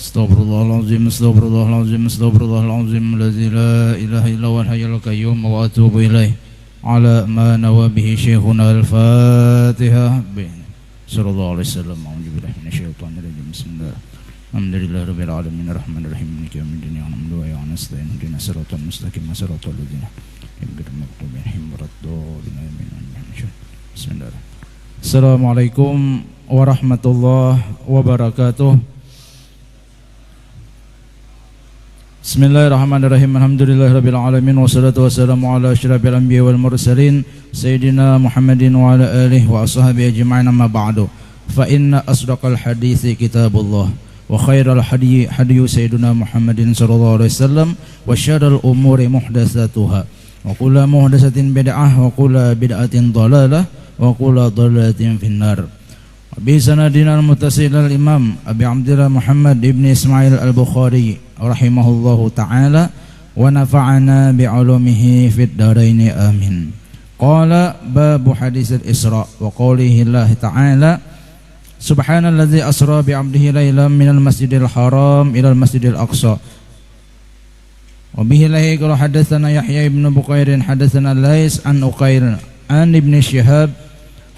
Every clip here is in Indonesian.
Astaghfirullahaladzim, astaghfirullahaladzim, astaghfirullahaladzim, alladzi la ilaha illa huwal hayyul qayyum wa atubu ilaih. Ala ma nawa bihi syekhuna al-Fatihah. Sallallahu alaihi wasallam. A'udzubillahi minasyaitonir rajim. Bismillah. Alhamdulillahi rabbil alamin arrahmanir rahim maliki yaumiddin iyyaka wa iyyaka nasta'in ihdinas siratal mustaqim siratal ladzina an'amta 'alaihim ghairil maghdubi. Bismillah. Assalamualaikum warahmatullahi wabarakatuh. Bismillahirrahmanirrahim. Alhamdulillahirabbil alamin wassalatu wassalamu ala asyrafil anbiya'i wal mursalin sayyidina Muhammadin wa ala alihi wa ashabihi ajma'in, amma ba'du. Fa inna asdaqal hadithi kitabullah wa khairal hadyi hadyu sayyidina Muhammadin sallallahu alaihi wasallam wa syarrul umuri muhdatsatuha wa kullu muhdatsatin bid'ah wa kullu bid'atin dhalalah wa kullu dhalalatin finnar. Bi sanadina al-muttasil al-imam Abi Abdillah Muhammad ibn Ismail al-Bukhari rahimahullahu ta'ala wa nafa'ana bi'ulumihi fid dharaini amin. Qala babu hadis al-Isra wa qawlihi Allah ta'ala subhanalladzi asra bi'abdihi laylan minal masjidil haram ilal masjidil aqsa. Wa bihi lahi qala hadatsana Yahya ibn Bukairin hadatsana Lais an Uqail an ibn Shihab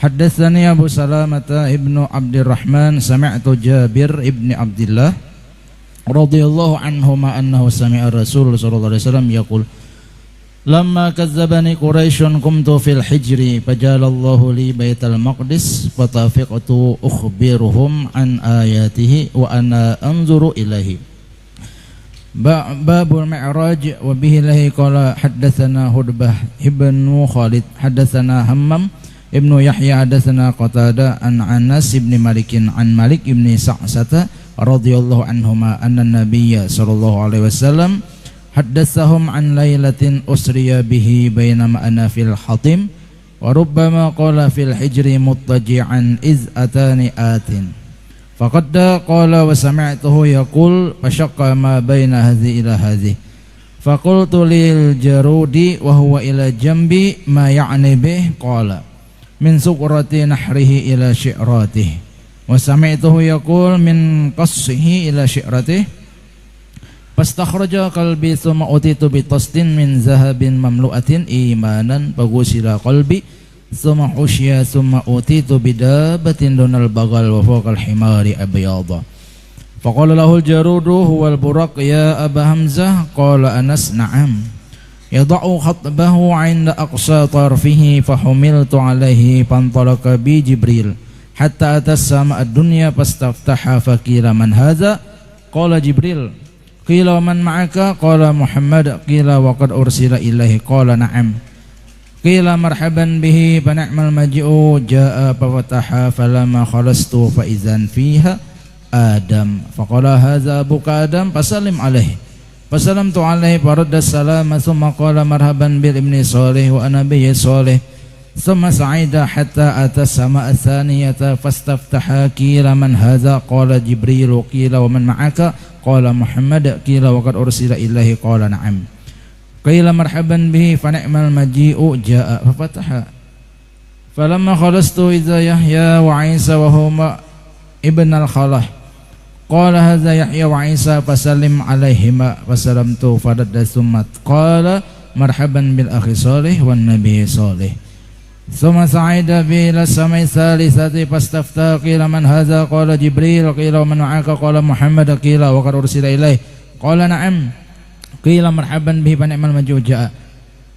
haddatsani Abu Salamah ibnu Abdurrahman sami'tu Jabir ibni Abdillah radhiyallahu anhuma annahu sami'a Rasul sallallahu alaihi wasallam yaqul lamma kazzabani Quraisyun qumtu fil hijri fajalallahu li baital maqdis fatafiqtu ukhbiruhum an ayatihi wa ana anzuru ilaihi. Babul mi'raj wa bihi lahi qala haddatsana Hudbah ibnu Khalid haddatsana Hammam Ibnu Yahya hadatsana Qatada an Anas ibn Malikin an Malik ibn Sa'sata radhiyallahu anhuma anna nabiyya sallallahu alaihi wasallam haddatsahum an lailatin usriya bihi bainama ana fil hatim wa rubbama qala fil hijri muttaji'an iz atani atin faqad qala wa sami'tuhu yaqul fashaqqa ma baina hadhi ila hadhi faqultu lil jarudi wa huwa ila jambi ma ya'ni bih qala min suqrati nahrihi ila syi'ratih wa sami'tuhu yaqul min qassihi ila syi'ratih fastakhraja qalbi thumma utitu bi tastin min zahabin mamlu'atin imanan fagusila qalbi thumma husya thumma utitu bi dabatin dunal bagal wa fawqal himari abyada faqala lahu al-jarudu huwal buraq ya Aba Hamzah qala Anas na'am yada'u khatbahu 'inda aqsa tarfihi fahumiltu 'alaihi fantalaka bi Jibril hatta atas sama ad-dunya fastaftaha faqila man hadza qala Jibril qila man ma'aka qala Muhammad qila wa qad ursila ilaihi qala na'am qila marhaban bihi fa ni'mal maji'u jaa'a fa fataha falamma khalastu fa idzan fiha Adam faqala hadza abuka Adam fasallim alaihi fasalamtu alaihi faradda salama thumma qala marhaban bil ibni salih wa ana bi salih thumma sa'ida hatta ata sama athaniyata fastaftaha qila man hadza qala Jibril qila wa man ma'aka qala Muhammad qila wa qad ursila ilaihi qala na'am qila marhaban bihi fa ni'mal maji'u jaa'a fa fataha falamma khalastu idza Yahya wa Isa wa huma ibn al-Khalah qala hadza Yahya wa Isa fasallim alaihima fasalamtu faradda summat qala marhaban bil akhi salih wan nabi salih thumma sa'ida bi ila samai thalithati fastafta qila man hadza qala Jibril qila man ma'aka qala Muhammad qila wa qad ursila ilaih qala na'am qila marhaban bihi fa ni'mal majuja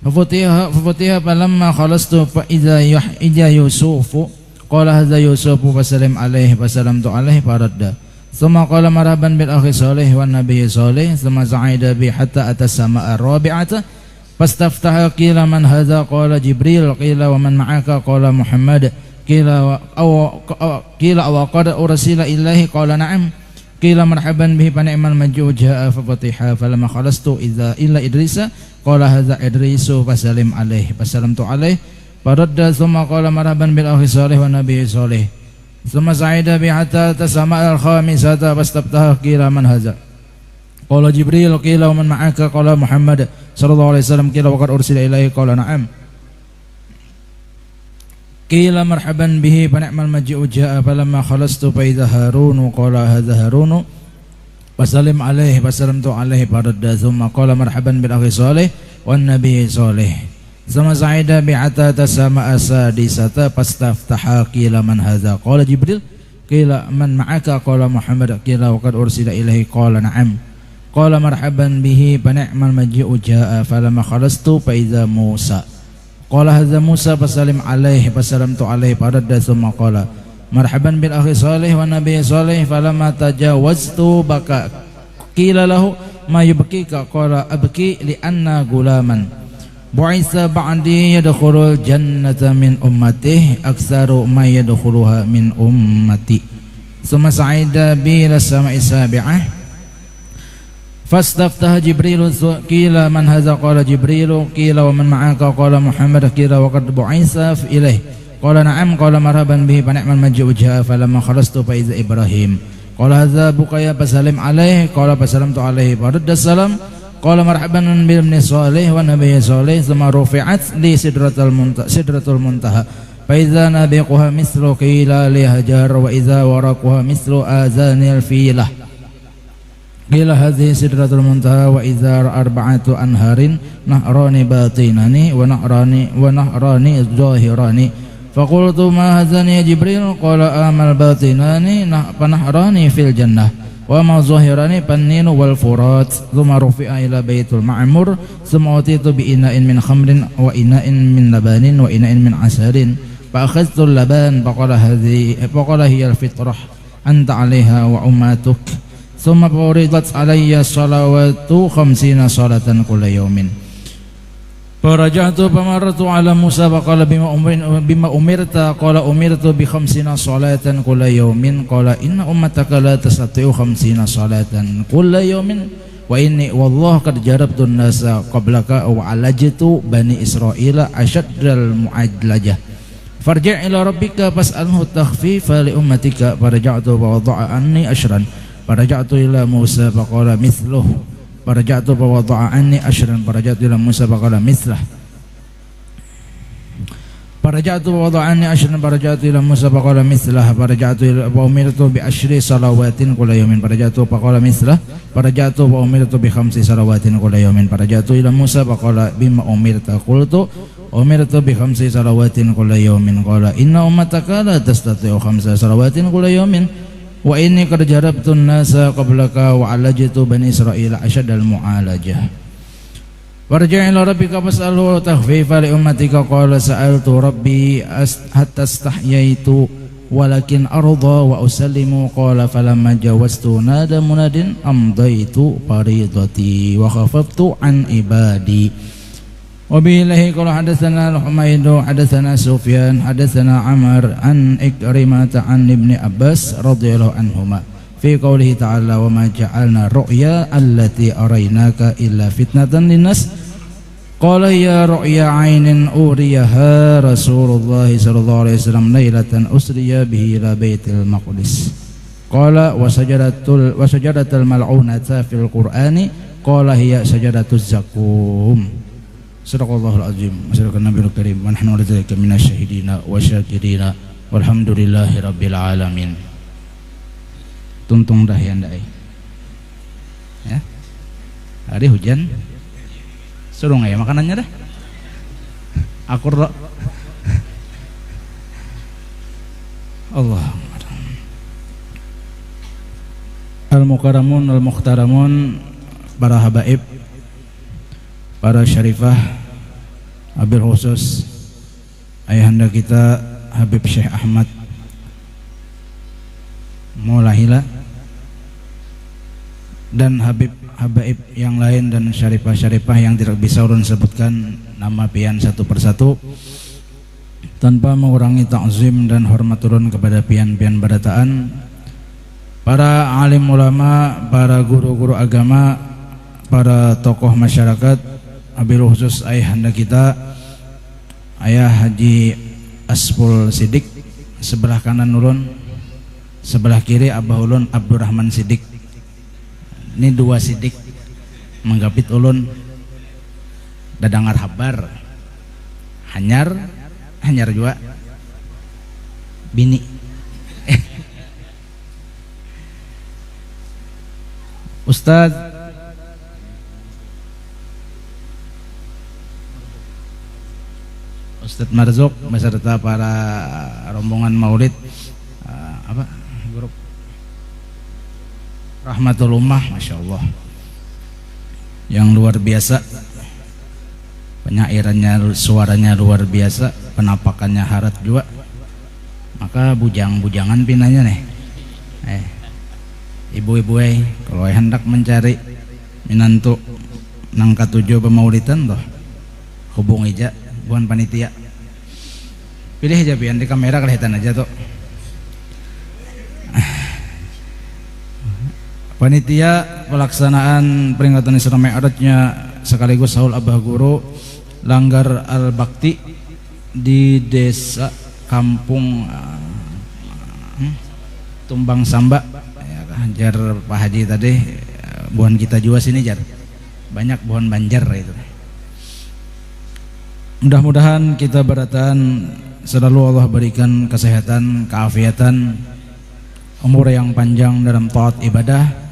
fafutiha falamma khalastu fa idza Yusufu qala hadza Yusufu fasallim alaihi fasalamtu alaihi faradda thumma qala marhaban bil akhi salih wan nabiy salih thumma sa'ida bi hatta atas sama ar-rabi'ata fastaftaha qila man hadza qala Jibril qila wa man ma'aka qala Muhammad qila wa qad ursila ilaihi qala na'am qila marhaban bihi fa ni'mal maji'u jaa'a fa fatiha falamma khalastu idza illa Idrisa qala hadza Idrisu fasallim alaihi fasalamtu alaihi faradda thumma qala marhaban bil akhi salih wan nabiy salih thumma sa'ida bi hatta tasama al-khamisata fastaftaha qila man hadza qala Jibril qila wa man ma'aka qala Muhammad sallallahu alaihi wasallam qila wa qad ursila ilaihi qala na'am qila marhaban bihi fa ni'mal maji'u jaa'a falamma khalastu fa idza Harun qala hadza Harun Wasallim alaihi wasallamtu alaihi faradda thumma qala marhaban bil akhi salih wan nabi salih. Sama sa'ida bi'ata tasama asadisata pastaftaha qila man hadza qala Jibril qila man ma'aka qala Muhammad qila wa qad ursila ilaihi qala na'am qala marhaban bihi fa ni'mal maji'u jaa'a falamma khalastu fa idza Musa qala hadza Musa fasallim alaihi wasallamtu alaihi faradda thumma qala marhaban bil akhi salih wa nabiy salih falamma tajawaztu baka qila lahu ma yubkika qala abki li anna gulaman bu'itsa ba'di yadkhulul jannata min ummatihi aktsaru ma yadkhuluha min ummati summa sa'ida bi las-sama'i sabi'ah fastaftaha Jibril qila man hadza qala Jibril qila wa man ma'aka qala Muhammad qila wa qad bu'itsa ilaihi qala na'am qala marhaban bihi fa ni'mal maji'u jaa'a falamma khalastu fa iza Ibrahim qala hadza buqaya fasallim alaihi qala fasallamtu alaihi fa radda salam qala marhaban bil ibni salih wa nabiy salih thumma rufi'at li sidratul muntaha fa iza nabiquha mithlu qila li hajar wa iza waraquha mithlu azanil filah qila hadhihi sidratul muntaha wa iza arba'atu anharin nahrani batinani wa nahrani zahirani فقلت ما هذان يا جبريل قال أما الباطنان فنهران في الجنة وما الظاهران فالنيل والفرات ثم رفع إلى بيت المعمور ثم أتيت بإناء من خمر وإناء من لبن وإناء من عسل فأخذت اللبن فقال هي الفطرة أنت عليها وأماتك ثم فرضت علي الصلوات 50 صلاة كل يوم Faraja'tu famarratu ala Musa faqala bima umirta qala umirtu bi 50 salatan kulla yawmin qala inna ummataka la tastati'u 50 salatan kulla yawmin wa inni wallahu qad jarabtu an-nasa qablaka wa alajtu bani Israila ashaddal mu'adlajah farji' ila rabbika fas'alhu takhfifa li ummatika faraja'tu wa wada'a anni ashran faraja'tu ila Musa faqala mithluhu faraja'tu fa wada'a anni ashran faraja'tu ila Musa faqala mithlah faraja'tu fa wada'a anni ashran faraja'tu ila Musa faqala mithlah faraja'tu ila wa umirtu bi ashri salawatin kulla yawmin faraja'tu faqala mithlah faraja'tu wa umirtu bi khamsi salawatin kulla yawmin faraja'tu ila Musa faqala bima umirta qultu umirtu bi khamsi salawatin kulla yawmin qala inna ummataka la tastati'u khamsa salawatin kulla yawmin wa inni qad jarabtu an-nasa qablaka wa alajtu bani Israila ashaddal mu'alajah warji' ila rabbika fas'alhu takhfifa li ummatika qala sa'altu rabbi hatta istahyaitu walakin arda wa usallimu qala falamma jawaztu nada munadin amdaitu faridati wa khafaftu an ibadi Wabillahi qala hadatsana al-Humaydu hadatsana Sufyan hadatsana Amr an Ikrimah an Ibni Abbas radhiyallahu anhuma fi qoulihi ta'ala wa ma ja'alna ru'ya allati araynaka illa fitnatan linnas qala ya ru'ya 'ainin uriyaha Rasulullah sallallahu alaihi wasallam lailatan usriya bihi ila Baitil Maqdis qala wa sajadatul mal'unata fil Qur'ani qala hiya sajadatuz zakum Sadaqallahul azim wa sadaqan nabiyul karim wa nahnu ala dzalika minasy syahidina wa syakirina walhamdulillahi rabbil alamin. Tuntung dah ya ndai. Ya. Hari hujan. Suruh ya makanannya dah. Akur Allah. Al-mukarramun al-mukhtaramun para habaib, para syarifah, habil khusus ayahanda kita Habib Syekh Ahmad Maulahila dan habaib yang lain dan syarifah-syarifah yang tidak bisa urun sebutkan nama pian satu persatu tanpa mengurangi ta'zim dan hormat turun kepada pian-pian barataan, para alim ulama, para guru-guru agama, para tokoh masyarakat, wabil khusus ayahanda kita Ayah Haji Aspul Sidik, sebelah kanan ulun, sebelah kiri Abah ulun Abdurrahman Sidik. Ini dua Sidik menggapit ulun dadangar habar hanyar juga bini Ustadz Marzuk beserta para rombongan maulid grup Rahmatul Ummah, Masya Allah, yang luar biasa, penyairannya, suaranya luar biasa, penampakannya harat juga. Maka bujang-bujangan pinanya nih, ibu-ibu kalau hendak mencari minantu nangka 7 pemaulidan toh hubungi aja bukan panitia, pilih aja pian di kamera kelihatan aja tuh. Panitia pelaksanaan peringatan Isra Mi'rajnya sekaligus haul Abah Guru Langgar Al Bakti di desa Kampung Tumbang Samba ya, jar Pak Haji tadi, buhan kita juga sini jar banyak pohon banjar itu. Mudah-mudahan kita beratan selalu Allah berikan kesehatan, keafiatan, umur yang panjang dalam taat ibadah,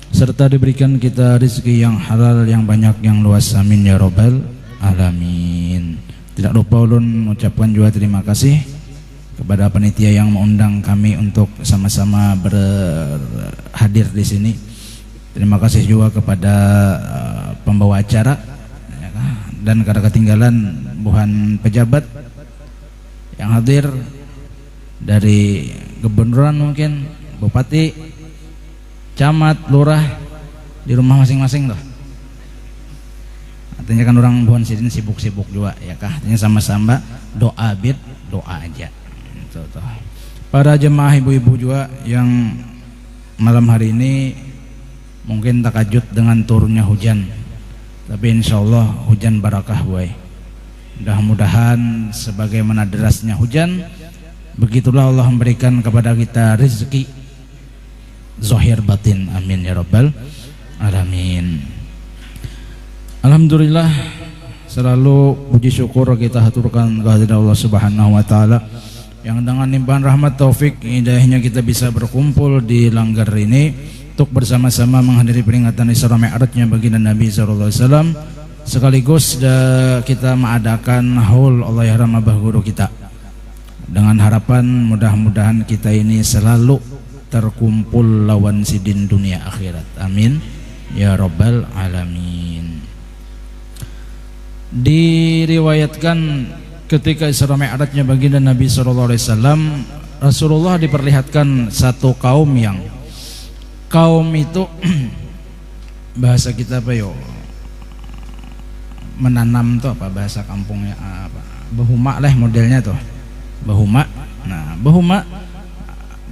serta diberikan kita rezeki yang halal, yang banyak, yang luas. Amin ya robbal alamin. Tidak lupa ulun mengucapkan juga terima kasih kepada panitia yang mengundang kami untuk sama-sama berhadir di sini. Terima kasih juga kepada pembawa acara ya, dan karena ketinggalan buhan pejabat yang hadir dari Gubernur mungkin, Bupati, camat, lurah di rumah masing-masing loh. Artinya kan orang buhan sini sibuk-sibuk juga ya kah. Artinya sama-sama doa aja. Tuh. Para jemaah ibu-ibu juga yang malam hari ini mungkin takajud dengan turunnya hujan, tapi insya Allah hujan barakah boy. Mudah-mudahan sebagaimana derasnya hujan, begitulah Allah memberikan kepada kita rezeki zahir batin. Amin ya rabbal alamin. Alhamdulillah, selalu puji syukur kita haturkan kehadirat Allah Subhanahu wa taala yang dengan limpahan rahmat taufik hidayahnya kita bisa berkumpul di Langgar ini untuk bersama-sama menghadiri peringatan Isra Mi'rajnya baginda Nabi sallallahu alaihi wasallam, sekaligus kita mengadakan haul Allahyarham Abah Guru kita dengan harapan mudah-mudahan kita ini selalu terkumpul lawan sidin dunia akhirat. Amin ya rabbal alamin. Diriwayatkan ketika Isra Mi'rajnya baginda Nabi sallallahu alaihi wasallam, Rasulullah diperlihatkan satu kaum yang itu bahasa kita apa yo, menanam tuh apa bahasa kampungnya apa, bahuma lah modelnya tuh, bahuma. Nah, bahuma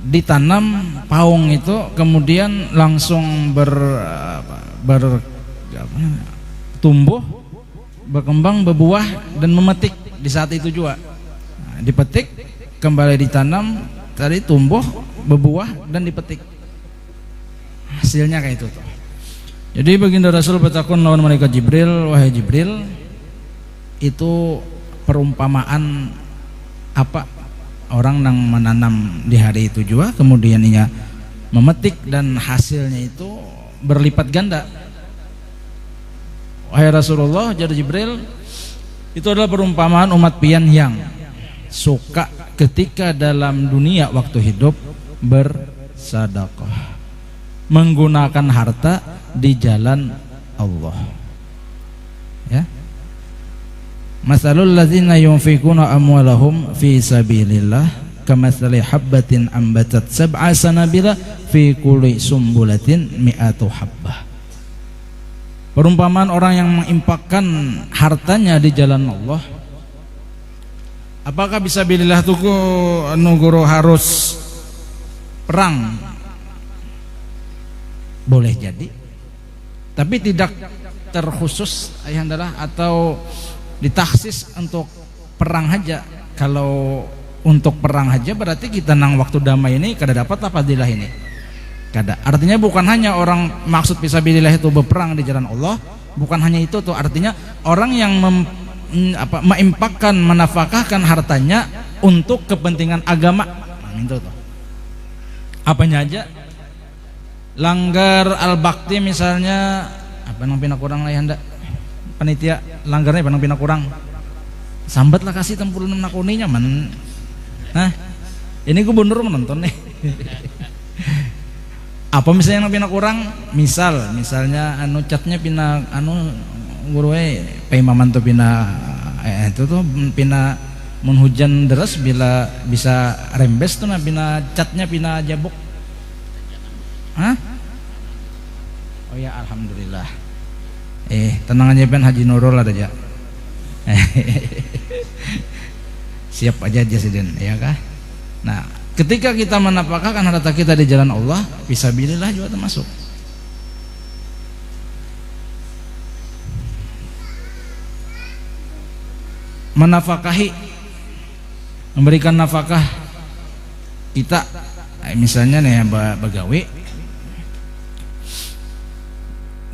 ditanam paung itu kemudian langsung tumbuh, berkembang, berbuah dan memetik di saat itu juga. Nah, dipetik, kembali ditanam, tadi tumbuh, berbuah dan dipetik. Hasilnya kayak itu tuh. Jadi baginda Rasul bertakun lawan malaikat Jibril, wahai Jibril, itu perumpamaan apa orang yang menanam di hari itu juga kemudian ia memetik dan hasilnya itu berlipat ganda. Wahai Rasulullah, jar Jibril, itu adalah perumpamaan umat pian yang suka ketika dalam dunia waktu hidup bersedekah, menggunakan harta di jalan Allah. Ya. Masalul ladzina yunfikuna amwalahum fi sabilillah kamatsali habbatin ambatat sab'a sanabila fi kulli sumbulatin mi'atu habbah. Perumpamaan orang yang menginfakkan hartanya di jalan Allah. Apakah bisa bilillah tuku anu guru harus perang? Boleh jadi, tapi tidak terkhusus ayahandalah atau ditaksis untuk perang aja. Kalau untuk perang aja berarti kita nang waktu damai ini kada dapat apa dilah ini kada. Artinya bukan hanya orang maksud fisabilillah itu berperang di jalan Allah, bukan hanya itu tuh, artinya orang yang menginfakkan, menafkahkan hartanya untuk kepentingan agama. Nah, itu tuh apanya aja langgar al-bakti misalnya apa nang pina kurang lah ya hendak panitia langgarnya apa nang pina kurang sambat lah kasih 66 nakuninya man. Nah ini gubernur menonton nih. Apa misalnya yang pina kurang, misalnya anu catnya pina anu guruwe paimaman tuh pina itu tuh pina mun hujan deras bila bisa rembes tuh nah pina catnya pina jabuk. Hah? Oh ya alhamdulillah. Tenang aja pen Haji Nurul ada aja. Siap aja Jasiden ya kah? Nah ketika kita menapakahkan harta kita di jalan Allah, fisabilillah juga termasuk. Menafkahi, memberikan nafkah kita, misalnya nih begawe,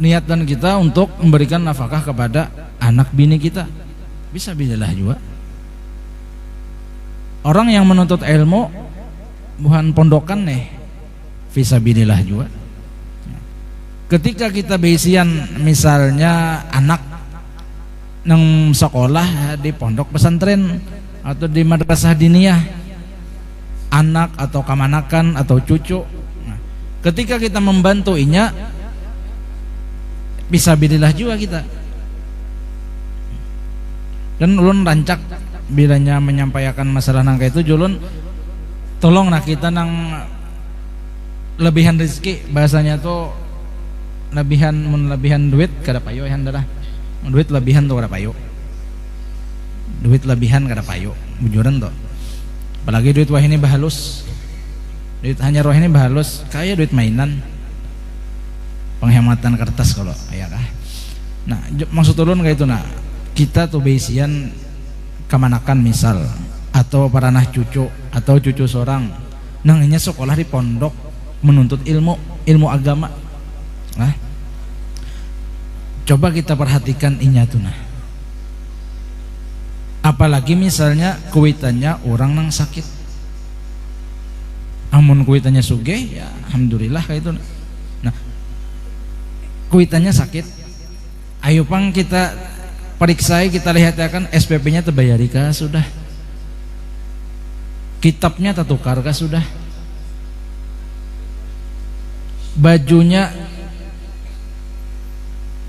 niatan kita untuk memberikan nafkah kepada anak bini kita, fisabilillah juga. Orang yang menuntut ilmu bukan pondokan nih, fisabilillah juga. Ketika kita beisian misalnya anak nang sekolah di pondok pesantren atau di madrasah diniyah, anak atau kamanakan atau cucu, nah, ketika kita membantu inya, fisabilillah juga kita. Dan ulun rancak bilanya menyampaikan masalah nangka itu julun tolong nah kita nang lebihan rezeki bahasanya tuh lebihan duit kada payo ya dah duit lebihan tuh kada payo bujuran tuh apalagi duit wah ini bahalus duit hanya roh ini bahalus kayak duit mainan penghematan kertas kalau ya kah. Nah maksud ulun kayak itu nah kita tuh beisian kamanakan misal atau para anak cucu atau cucu seorang nangnya sekolah di pondok menuntut ilmu agama. Nah coba kita perhatikan inya tuh nah apalagi misalnya kuitannya orang nang sakit, amun kuitannya sugih ya alhamdulillah kayak itu. Nah kuitannya sakit, ayo pang kita periksai, kita lihat ya kan SPP-nya terbayari kah sudah, kitabnya tertukar kah sudah, bajunya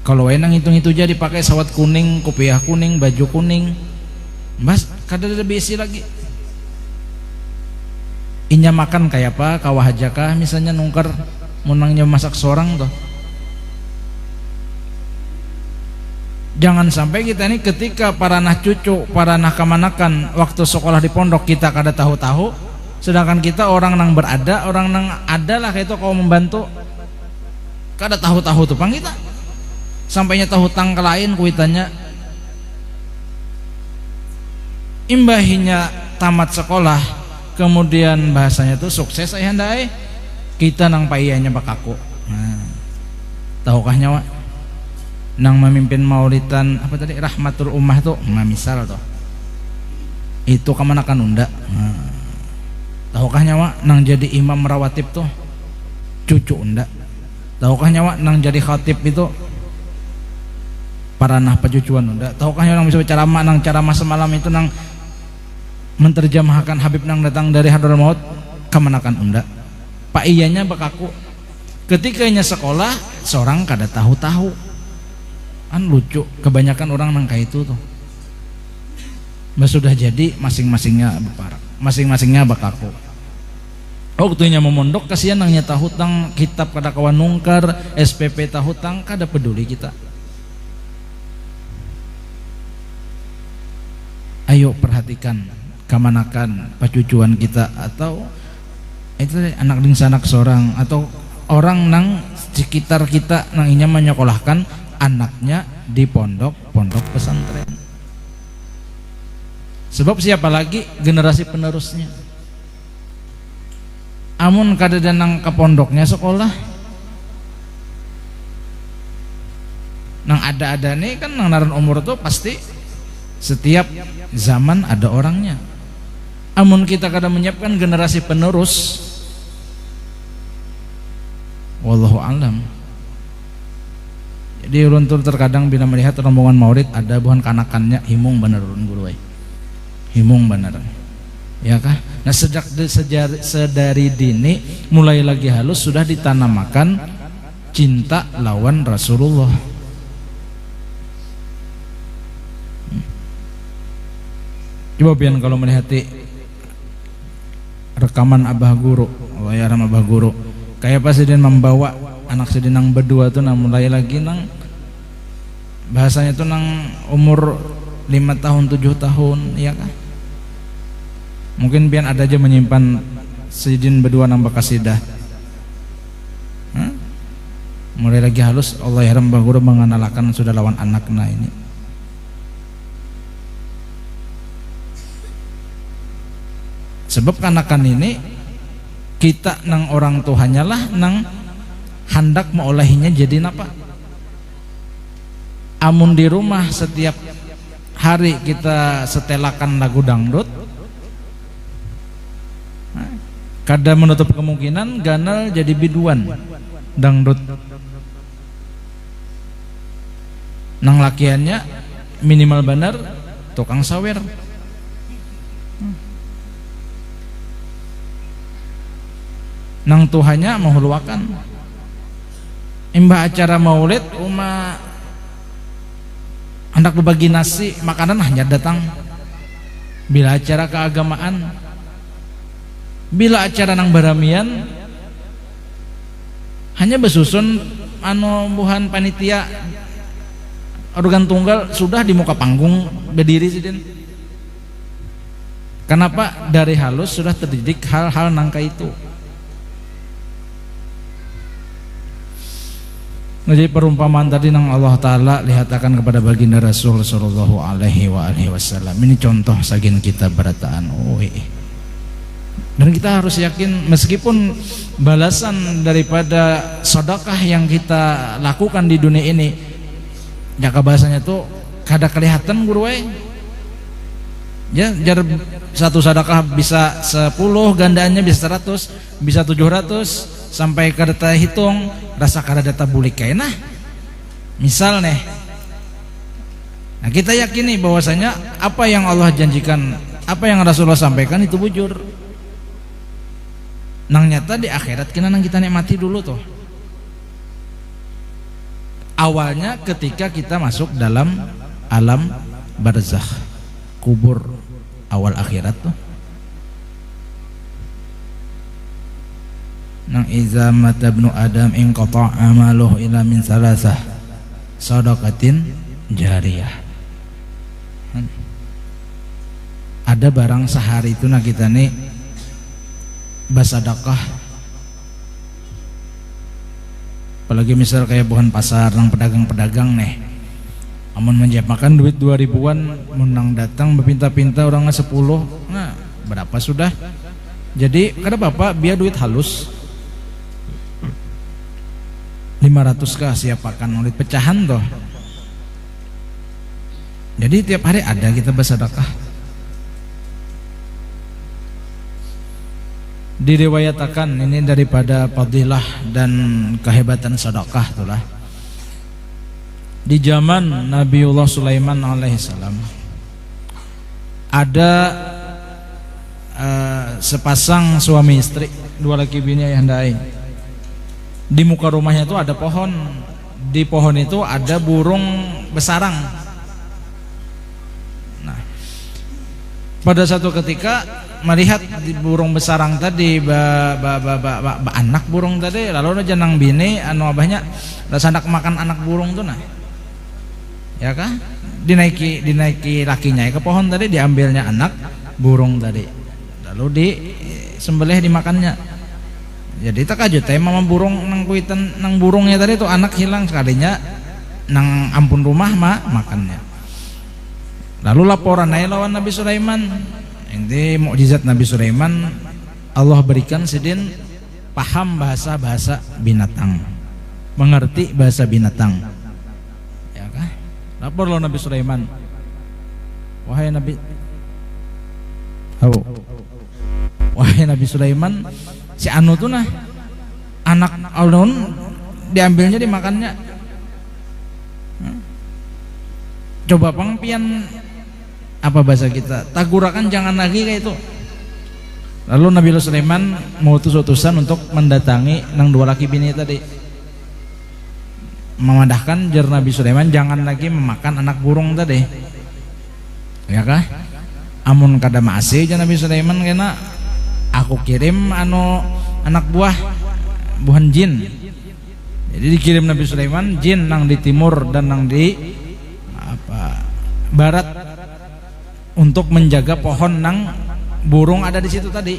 kalau enang hitung-hitung aja dipakai sawat kuning, kopiah kuning, baju kuning, mas kada ada besi lagi. Inya makan kayak apa, kawah aja kah misalnya nungkar menangnya masak seorang tuh. Jangan sampai kita ini ketika para anak cucu, para anak kamanakan waktu sekolah di pondok kita kada tahu-tahu, sedangkan kita orang nang berada, orang nang ada lah kayak itu kau membantu kada tahu-tahu tuh pang kita. Sampainya tahu hutang ke lain kuitannya imbahinya tamat sekolah kemudian bahasanya tuh sukses ayandai kita nang payahnya bakaku. Nah, tahukah nyawa nang memimpin maulidan apa tadi rahmatul ummah tuh misal tuh itu kamanakan unda. Nah, tahukah nyawa nang jadi imam rawatib tuh cucu unda. Tahukah nyawa nang jadi khatib itu para nah pecucuan unda. Tahukah nyawa nang bisa ceramah nang ceramah semalam itu nang menterjemahkan Habib nang datang dari Hadratul Maut kamanakan unda. Pak iyanya bakaku ketika inya sekolah seorang kada tahu-tahu kan lucu kebanyakan orang nang kayak itu tuh mas sudah jadi masing-masingnya beparak masing-masingnya bakaku. Waktunya memondok kasihan nang nyata hutang kitab kada kawan nungkar SPP tahutang kada peduli kita. Ayo perhatikan kamanakan pacucuan kita atau itu anak dingsanak seorang atau orang nang sekitar kita nang inya menyekolahkan anaknya di pondok pesantren. Sebab siapa lagi generasi penerusnya. Amun kada nang ke pondoknya sekolah nang ada nih kan nang naran umur tuh pasti setiap zaman ada orangnya. Amun kita kada menyiapkan generasi penerus wallahu alam. Jadi ulun tuh terkadang bila melihat rombongan maulid ada buhan kanakannya himung bener ulun guru we. Himung bener. Ya kah? Nah sedari dini mulai lagi halus sudah ditanamakan cinta lawan Rasulullah. Coba pian kalau melihat rekaman Abah Guru, wayaram Abah Guru, kayak pas dia membawa anak sedinang berdua tuh nang mulai lagi nang bahasanya tuh nang umur 5 tahun 7 tahun, ya kah? Mungkin pian ada aja menyimpan sidin berdua nang bakasidah. Mulai lagi halus Allah ya Abah Guru mengenalkan sudah lawan anaknya ini. Sebab kanakan ini kita nang orang tuanya lah nang hendak mengolahinya jadi napa? Amun di rumah setiap hari kita setelakan lagu dangdut, kada menutup kemungkinan ganal jadi biduan dangdut. Nang lakiannya minimal benar tukang sawer. Nang tuhannya menghuluakan imbah acara maulid umat hendak berbagi nasi makanan hanya datang bila acara keagamaan, bila acara nang baramian hanya besusun buhan panitia organ tunggal sudah di muka panggung berdiri sidin. Kenapa? Dari halus sudah terdidik hal-hal nangka itu. Jadi perumpamaan tadi nang Allah Ta'ala lihatakan kepada baginda Rasul Sallallahu Alaihi Wasallam. Ini contoh sagin kita berataan. Dan kita harus yakin meskipun balasan daripada sedekah yang kita lakukan di dunia ini, jaka bahasanya tuh kada kelihatan guru ya, jar satu sedekah bisa 10, gandaannya bisa 100, bisa 700 sampai kada hitung rasa kada data bulik kayak nah misal nih, nah kita yakini bahwasanya apa yang Allah janjikan, apa yang Rasulullah sampaikan itu bujur. Nang nyata di akhirat kena nang kita nikmati dulu tuh. Awalnya ketika kita masuk dalam alam barzakh, kubur awal akhirat tuh. Nang iza mata ibnu adam inqata amaluhu ila min salasah sadaqatin jariyah. Ada barang sehari itu nah kita nih bersedekah, apalagi misal kayak buhan pasar nang pedagang-pedagang nih amun menjamakan duit 2000-an menang datang berpinta-pinta orangnya 10, nah berapa sudah jadi kada bapak biar duit halus 500 kah siapakan duit pecahan toh. Jadi tiap hari ada kita bersedekah. Diriwayatakan ini daripada fadilah dan kehebatan sedekah itulah. Di zaman Nabiullah Sulaiman alaihissalam ada sepasang suami istri, dua laki bini ayah handai. Di muka rumahnya itu ada pohon. Di pohon itu ada burung besarang. Nah, pada satu ketika melihat di burung besarang tadi anak burung tadi, lalu janang bini anu abahnya rasa hendak makan anak burung tuh nah. Ya kah? Dinaiki lakinya ke pohon tadi, diambilnya anak burung tadi. Lalu disembelih dimakannya. Jadi tak aja teh mama burung nang kuitan nang burungnya tadi tuh anak hilang sekalinya nang ampun rumah makannya. Lalu laporan lawan Nabi Sulaiman. Ini mukjizat Nabi Sulaiman, Allah berikan sidin paham bahasa binatang, mengerti bahasa binatang. Ya kah? Lapor lo Nabi Sulaiman. Wahai Nabi, wahai Nabi Sulaiman, si anu tuh nah anak alun diambilnya dimakannya. Coba pangpian apa bahasa kita, tagurakan jangan lagi kayak itu. Lalu Nabi Sulaiman mengutus utusan untuk mendatangi nang dua laki bini tadi, memadahkan jar Nabi Sulaiman jangan lagi memakan anak burung tadi, ya kah? Amun kada masih jar Nabi Sulaiman kena aku kirim anak buahan jin. Jadi dikirim Nabi Sulaiman jin nang di timur dan nang di barat untuk menjaga pohon nang burung ada di situ tadi.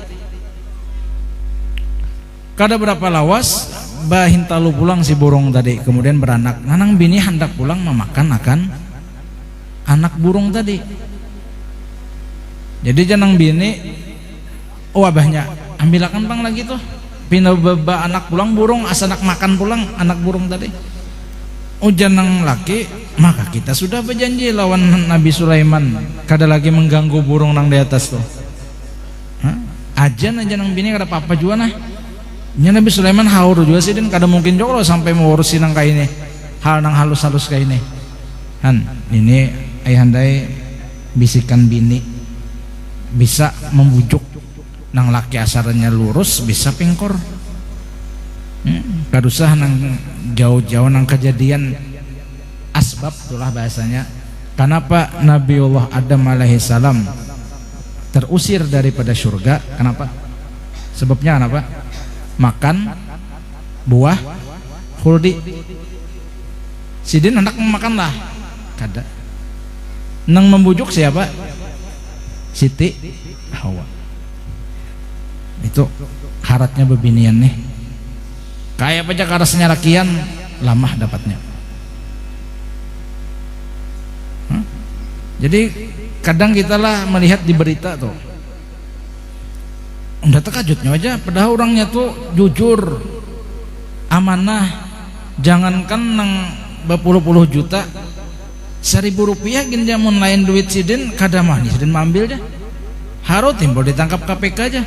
Kada berapa lawas bahintalu pulang si burung tadi, kemudian beranak. Nanang bini hendak pulang memakan akan anak burung tadi. Jadi janang bini abahnya ambilakan pang lagi tuh pindah beba anak pulang burung asanak makan pulang anak burung tadi. Janang laki, maka kita sudah berjanji lawan Nabi Sulaiman kada lagi mengganggu burung nang di atas tuh. Ajan aja nang bini kada apa-apa juga nah. Nya Nabi Sulaiman haur juga sih dan kada mungkin juga sampai mengurusin nang kayak ini. Hal nang halus-halus kayak ini. Ini ayandai bisikan bini bisa membujuk nang laki asarannya lurus bisa pingkor. Kadusah nang jauh-jauh nang kejadian asbab itulah bahasanya. Kenapa Nabiullah Adam alaihissalam terusir daripada surga? Kenapa? Sebabnya kenapa? Makan buah khuldi. Sidin hendak memakanlah, kada. Nang membujuk siapa? Siti Hawa. Itu haratnya bebinian nih. Kayak pajak karasnya rakian lamah dapatnya. Jadi kadang kita lah melihat di berita tuh udah terkejutnya aja, padahal orangnya tuh jujur, amanah, jangankan nang berpuluh-puluh juta, 1.000 rupiah gin jamun lain duit sidin kada mah sidin mambil aja, harus timbul ditangkap KPK aja.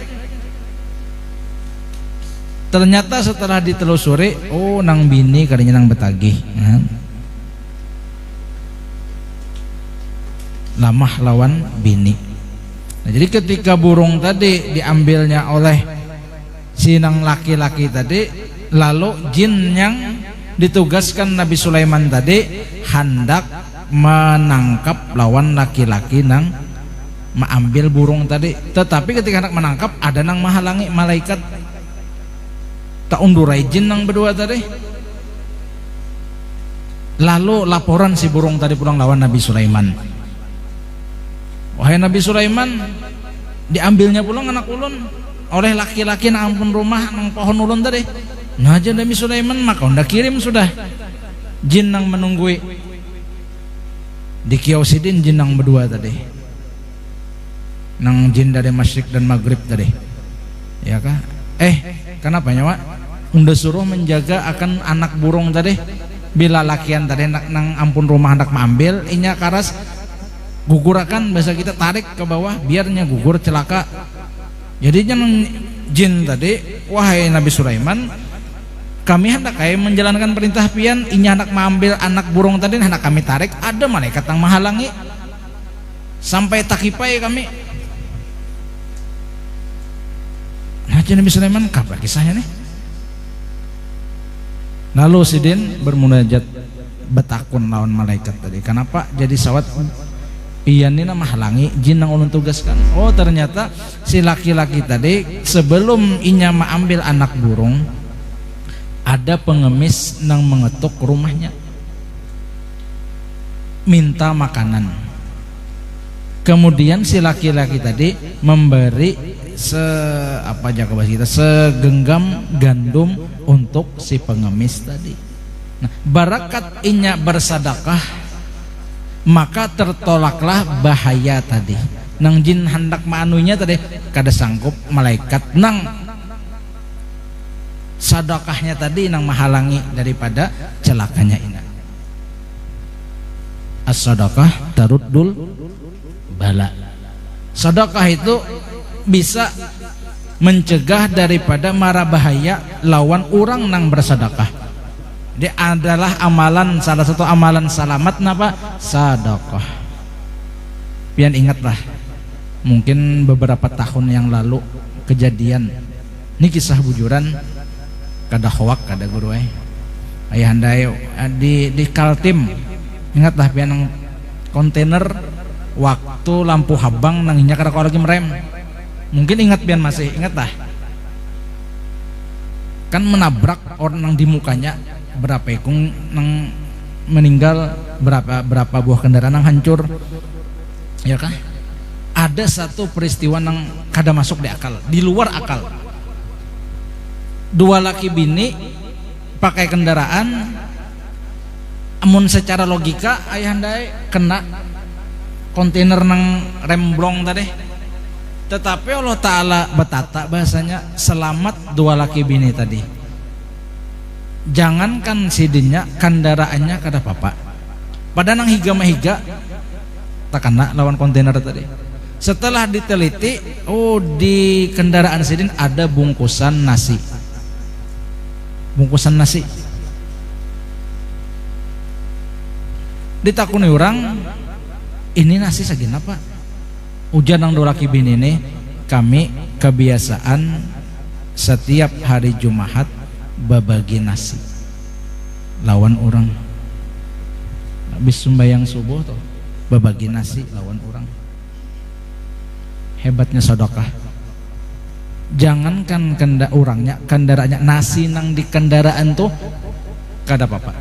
Ternyata setelah ditelusuri, nang bini kadanya nang betagih, lamah lawan bini. Nah, jadi ketika burung tadi diambilnya oleh si nang laki-laki tadi, lalu jin yang ditugaskan Nabi Sulaiman tadi hendak menangkap lawan laki-laki nang mengambil burung tadi. Tetapi ketika hendak menangkap ada nang menghalangi malaikat tak undurai jin nang berdua tadi. Lalu laporan si burung tadi pulang lawan Nabi Sulaiman. Wahai Nabi Sulaiman, diambilnya pulang anak ulun oleh laki-laki nang ampun rumah nang pohon ulun tadi. Nah aja Nabi Sulaiman maka udah kirim sudah jin nang menunggui di Kiosidin jin nang berdua tadi, nang jin dari Masyrik dan Maghrib tadi, ya kah? Kenapa nyawa? Udah suruh menjaga akan anak burung tadi. Bila lakian tadi nang ampun rumah hendak mengambil, inya karas gugurakan bahasa kita, tarik ke bawah biarnya gugur celaka. Jadi jangan jin tadi, wahai Nabi Sulaiman, kami hendak menjalankan perintah pian, inya hendak mengambil anak burung tadi, hendak kami tarik, ada malaikat yang menghalangi sampai takipai kami. Nah Nabi Sulaiman kabar kisahnya nih. Lalu sidin bermunajat betakun lawan malaikat tadi. Kenapa jadi sawat pian ini menghalangi jin yang ulun tugaskan? Ternyata si laki-laki tadi sebelum inya mengambil anak burung, ada pengemis yang mengetuk rumahnya minta makanan. Kemudian si laki-laki tadi memberi segenggam gandum untuk si pengemis tadi. Nah, barakat inya bersadakah, maka tertolaklah bahaya tadi. Nang jin hendak maanunya tadi kada sanggup malaikat nang sadakahnya tadi nang menghalangi daripada celakanya ini. As-sadaqah taruddul bala. Sedekah itu bisa mencegah daripada mara bahaya lawan orang nang bersedekah. Dia adalah amalan, salah satu amalan salamat napa? Sedekah. Pian ingatlah, mungkin beberapa tahun yang lalu kejadian ini kisah bujuran kada hoak kada guru ayahanda di Kaltim. Ingatlah pian nang kontainer waktu lampu habang nang inya kada lagi merem. Mungkin ingat pian masih ingat lah. Kan menabrak orang nang di mukanya berapa ekung nang meninggal, berapa buah kendaraan nang hancur. Ya kan? Ada satu peristiwa nang kada masuk di akal, di luar akal. Dua laki bini pakai kendaraan, amun secara logika ayahanda kena kontainer nang remblong tadi. Tetapi Allah Ta'ala betata bahasanya selamat dua laki bini tadi. Jangankan sidinya kendaraannya kada apa-apa. Pada nang higa mahiga tak kena lawan kontainer tadi. Setelah diteliti, oh di kendaraan sidin ada bungkusan nasi. Bungkusan nasi. Ditakuni orang, ini nasi segini apa? Ujar nang dua laki bini ini, kami kebiasaan setiap hari Jumat babagi nasi lawan orang. Habis sembahyang subuh tuh babagi nasi lawan orang. Hebatnya sedekah. Jangankan orangnya, kendaraannya, nasi nang di kendaraan tuh kada apa-apa.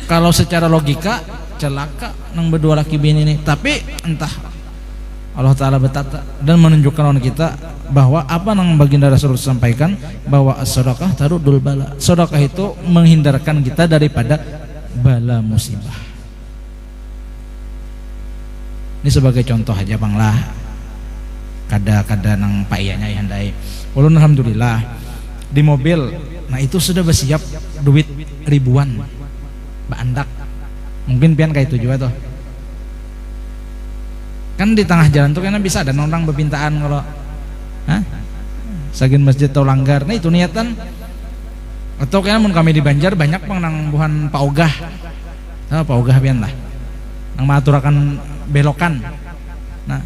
Kalau secara logika celaka nang berdua laki bini ini, tapi entah Allah Ta'ala betata dan menunjukkan orang kita bahwa apa nang baginda Rasul sampaikan bahwa as-sadaqah tarudul bala. Sedekah itu menghindarkan kita daripada bala musibah. Ini sebagai contoh aja bang lah, kada nang paiyanya handai. Ulun alhamdulillah di mobil, nah itu sudah bersiap duit ribuan, bandak. Mungkin pian kayak itu juga tuh. Kan di tengah jalan tuh karena bisa ada orang berpintaan kalau sagin masjid atau langgar. Nah itu niatan. Atau kayaknya mun kami di Banjar banyak pang nang buhan Pak Ogah. Nah, Pak Ogah pian lah. Nang maturakan belokan. Nah,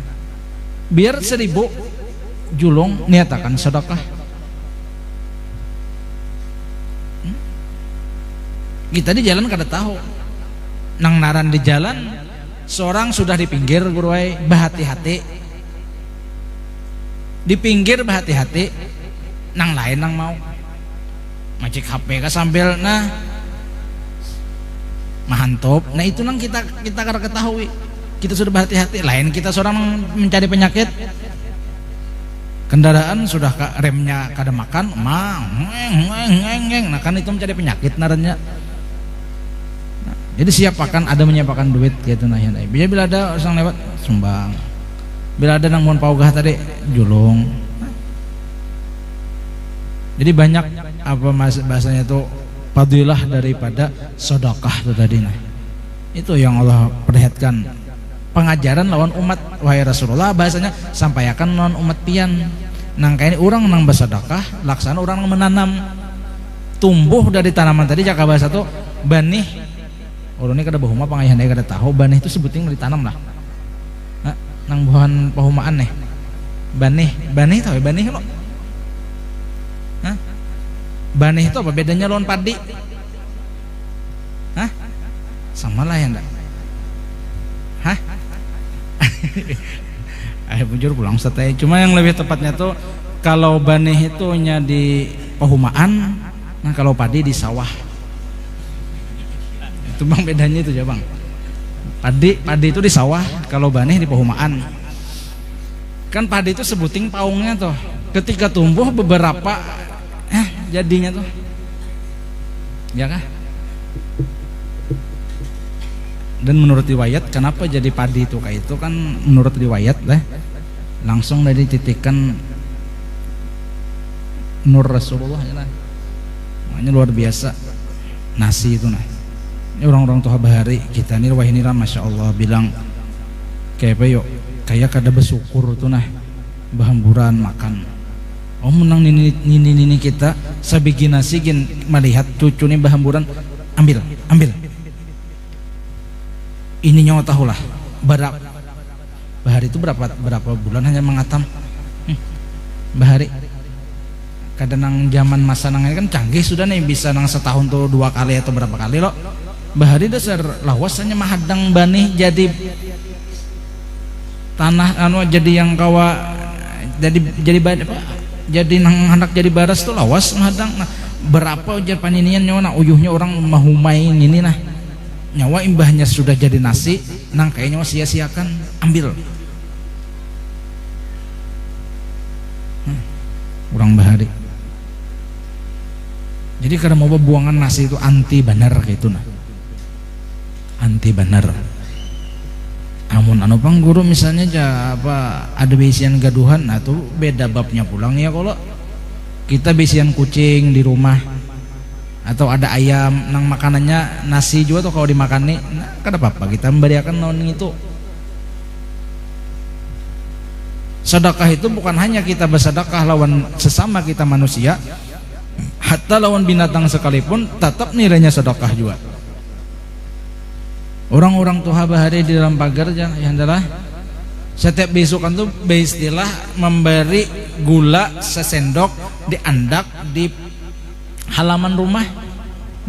biar 1000 julung niatakan sedekah. Kita di jalan kada tahu. Nang naran di jalan seorang sudah di pinggir guruai berhati-hati, di pinggir berhati-hati, nang lain nang mau macik HP ka sambil nah mahantop. Nah itu nang kita kada ketahui, kita sudah berhati-hati, lain kita seorang mencari penyakit, kendaraan sudah remnya kada makan, nah kan itu mencari penyakit narannya. Jadi siapakan ada menyiapkan duit gitu nah ya. Bila ada orang lewat sumbang. Bila ada nang mohon paugah tadi julung. Jadi banyak apa bahasanya itu fadilah daripada sedekah itu tadi nah. Itu yang Allah perlihatkan. Pengajaran lawan umat wahai Rasulullah bahasanya sampaikan lawan umat pian. Nang kayak orang nang bersedekah, laksana orang nang menanam. Tumbuh dari tanaman tadi jaka bahasa tuh banih. Orang ini kada bahuma pangayahan kada tahu banih itu sebutin ditanam lah. Nah, nang buhan pahumaan nih. Banih tahu banih lo. Hah? Banih itu apa bedanya lawan padi? Hah? Sama lah ya ndak? Hah? Bujur pulang setai. Cuma yang lebih tepatnya tuh kalau banih itu nya di pahumaan, nah kalau padi di sawah. Itu bang bedanya itu ya bang. Padi itu di sawah, kalau banih di pahumaan. Kan padi itu sebuting paungnya tuh. Ketika tumbuh beberapa jadinya tuh. Ya kah? Dan menurut riwayat kenapa jadi padi itu kayak itu kan menurut riwayat lah langsung dari titikan nur Rasulullah ya lah. Makanya luar biasa nasi itu nah. Ini orang-orang tua bahari kita nih wah ini lah masya Allah bilang kayak apa yuk kayak kada bersyukur tuh nah bahamburan makan. Oh menang nini kita sabigi nasi gin melihat cucu nih bahamburan, ambil ini nyawa tahulah berapa bahari itu berapa bulan hanya mengatam bahari. Kadang nang zaman masa nang ini kan canggih sudah nih, bisa nang setahun tuh 2 kali atau berapa kali lo bahari dasar lawasannya mahadang banih jadi tanah jadi yang kawa jadi nang hendak jadi baras tuh lawas mahadang. Nah berapa ujar paninian nyawa nah uyuhnya orang mahumai ini nah nyawa imbahnya sudah jadi nasi nang kayaknya sia-siakan ambil. Orang bahari. Jadi karena mau buangan nasi itu anti benar gitu nah. Anti benar. Amun anu pang guru misalnya ada bisian gaduhan, nah tuh beda babnya pulang ya. Kalau kita bisian kucing di rumah atau ada ayam nang makanannya nasi juga tuh kalau dimakan nih, nah kada apa-apa kita memberiakan naon itu. Sedekah itu bukan hanya kita bersedekah lawan sesama kita manusia, hatta lawan binatang sekalipun tetap nilainya sedekah juga. Orang-orang tuha bahari di dalam pagar yang adalah setiap besokan tuh beristilah memberi gula sesendok di andak di halaman rumah.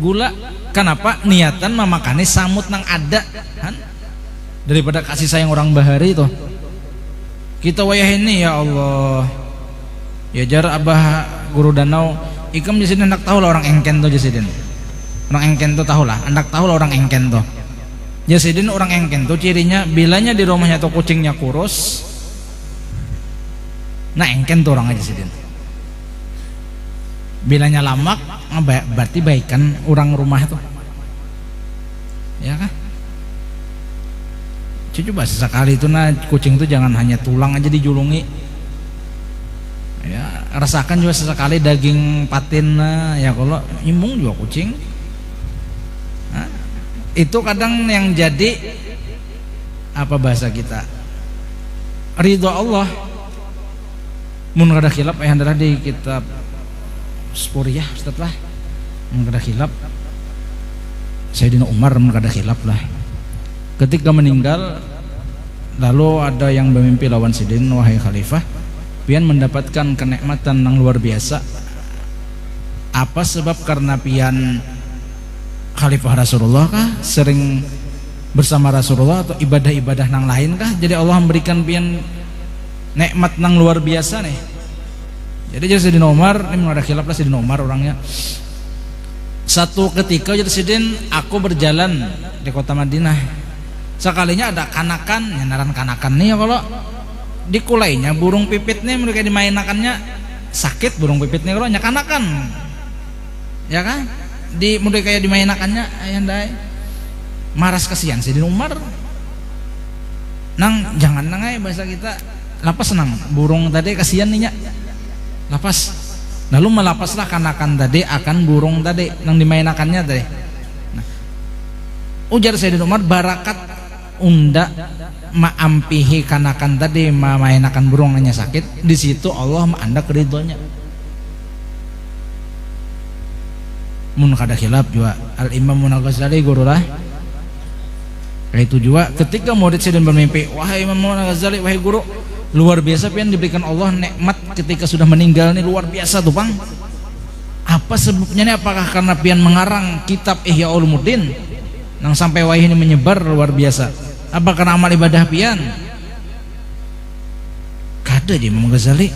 Gula kenapa? Niatan memakani samut nang ada kan? Daripada kasih sayang orang bahari itu. Kita wayah ini ya Allah. Ya jar abah guru danau ikam jadi hendak tahu lah orang engken tuh jadi. Orang engken tuh tahu lah, hendak tahu lah orang engken tuh. Jadi orang engken tuh cirinya bilanya di rumahnya tuh kucingnya kurus. Nah engken tuh orang aja jadi. Bilanya lamak berarti baikan orang rumah tuh. Ya kan? Coba sesekali itu nah kucing itu jangan hanya tulang aja dijulungi ya, rasakan juga sesekali daging patin ya. Kalau imung juga kucing nah, itu kadang yang jadi apa bahasa kita ridho Allah. Mun kada khilaf adalah di kitab Spuriyah Ustaz lah, mun kada khilaf Sayyidina Umar mun kada khilaf lah, ketika meninggal lalu ada yang bermimpi lawan sidin, wahai khalifah pian mendapatkan kenikmatan yang luar biasa. Apa sebab? Karena pian khalifah Rasulullah kah, sering bersama Rasulullah atau ibadah-ibadah nang lain kah, jadi Allah memberikan pian nikmat nang luar biasa nih. Jadi Sayyidina Umar ini ada khilaf lah Sayyidina Umar orangnya. Satu ketika jadi sidin aku berjalan di kota Madinah, sekalinya ada kanakan, nyaran kanakan nih ya, kalau dikulainya burung pipit nih mereka dimainakannya sakit burung pipit nih kalau nyakanakan ya kan, di mereka kayak dimainakannya ayandai maras kasihan Sayyidina Umar nang jangan nangai bahasa kita lapas nang burung tadi kasihan nih lapas, lalu melapaslah kanakan tadi akan burung tadi nang dimainakannya tadi. Nah, ujar Sayyidina Umar barakat unda maampihi kanakan tadi mainakan burung hanya sakit, di situ Allah anda keridhonya. Mun kada khilaf juga Al Imam Al-Ghazali gurulah kayak itu juga ketika murid sedang bermimpi, wahai Imam Al-Ghazali, wahai guru, luar biasa pian diberikan Allah nikmat ketika sudah meninggal nih, luar biasa tuh bang. Apa sebabnya nih? Apakah karena pian mengarang kitab Ihya Ulumuddin nang sampai wahai ini menyebar luar biasa? Apa karena amal ibadah pian? Kada di Imam Ghazali.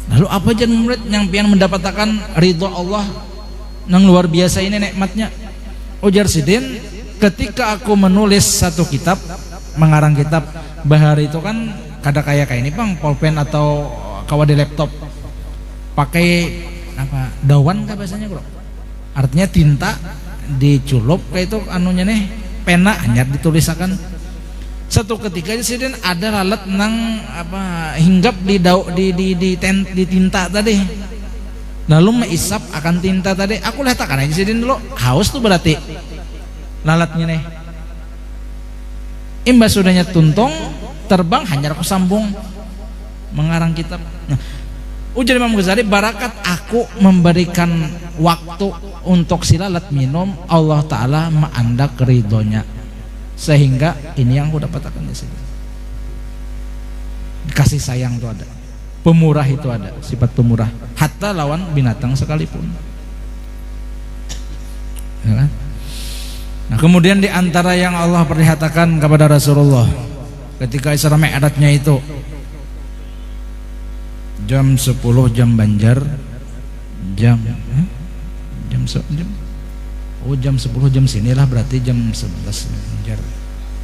Lalu apa aja murid yang pian mendapatkan ridho Allah nang luar biasa ini nikmatnya? Ujar sidin, ketika aku menulis satu kitab, mengarang kitab bahari itu kan kada kayak ini bang, pulpen atau kawa di laptop pakai apa dawan kah bahasanya bro, artinya tinta diculup kayak itu anunya nih pena hanya ditulisakan. Satu ketika disini ada lalat nang apa hinggap di tinta tadi, lalu meisap akan tinta tadi. Aku letakkan aja disini dulu, haus tuh berarti lalatnya nih. Imbas sudahnya tuntung terbang hanya aku sambung mengarang kitab. Nah, ujar Imam Ghazali, barakat aku memberikan waktu untuk silalat minum, Allah Ta'ala ma'andak ridhonya, sehingga ini yang aku dapatkan di sini. Kasih sayang itu ada, pemurah itu ada, sifat pemurah hatta lawan binatang sekalipun, ya kan? Nah, kemudian di antara yang Allah perlihatkan kepada Rasulullah ketika Isra Mi'rajnya itu jam 10 jam Banjar, jam 10 jam sinilah, berarti jam 11 Banjar,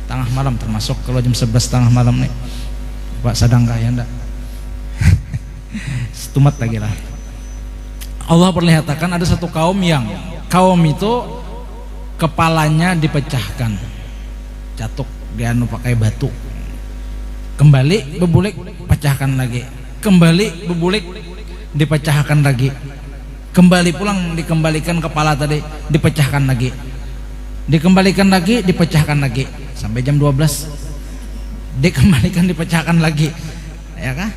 tengah malam termasuk. Kalau jam 11 tengah malam nih Pak sadang kaya ndak setumat lagi lah. Allah perlihatkan ada satu kaum yang itu kepalanya dipecahkan, catuk dianu pakai batu, kembali bebulik pecahkan lagi, kembali bebulik dipecahkan lagi, kembali pulang dikembalikan kepala tadi dipecahkan lagi, dikembalikan lagi dipecahkan lagi, sampai jam 12 dikembalikan dipecahkan lagi, ya kan?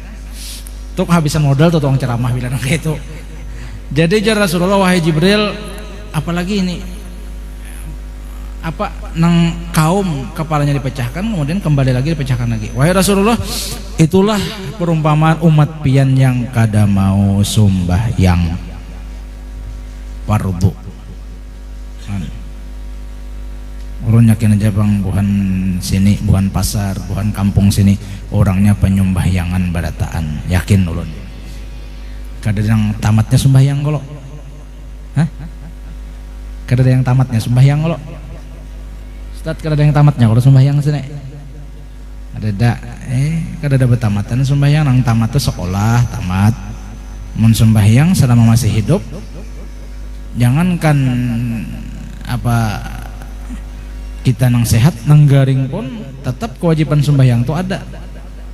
Tuh kehabisan modal tuh tukang ceramah bilang kayak itu. Jadi jar Rasulullah, wahai Jibril, apalagi ini apa nang kaum kepalanya dipecahkan kemudian kembali lagi dipecahkan lagi. Wahai Rasulullah, itulah perumpamaan umat pian yang kada mau sumbah yang fardu. Ulun yakin aja bang, buhan sini, buhan pasar, buhan kampung sini orangnya penyumbahyangan barataan, yakin ulun. Kada yang tamatnya sumbahyang kalau, hah? Kada yang tamatnya sumbahyang kalau. Ustaz, kada ada yang tamatnya kalau sembahyang sini. Ada kada ada betamatan sembahyang, nang tamat tuh sekolah tamat. Mun sembahyang selama masih hidup, jangankan apa kita nang sehat, nang garing pun tetap kewajiban sembahyang tuh ada.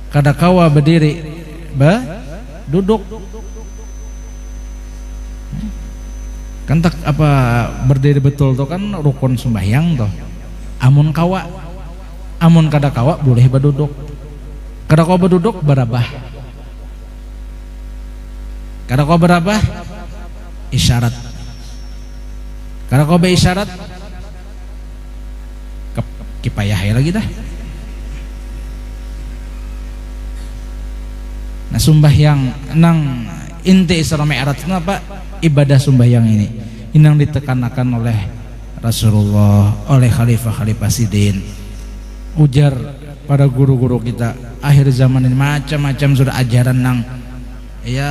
Kada kawa berdiri, duduk. Kan tak apa berdiri betul tuh kan rukun sembahyang tuh. Amun kada kawa boleh berduduk. Kada kawa berduduk berabah. Kada kawa berabah isyarat. Kada kawa isyarat kipayah lagi dah. Nah, sembahyang nang inti Isra Mi'raj itu apa? Ibadah sembahyang ini yang ditekankan oleh Rasulullah, oleh khalifah-khalifah sidin. Ujar pada guru-guru kita akhir zaman ini macam-macam sudah ajaran nang ya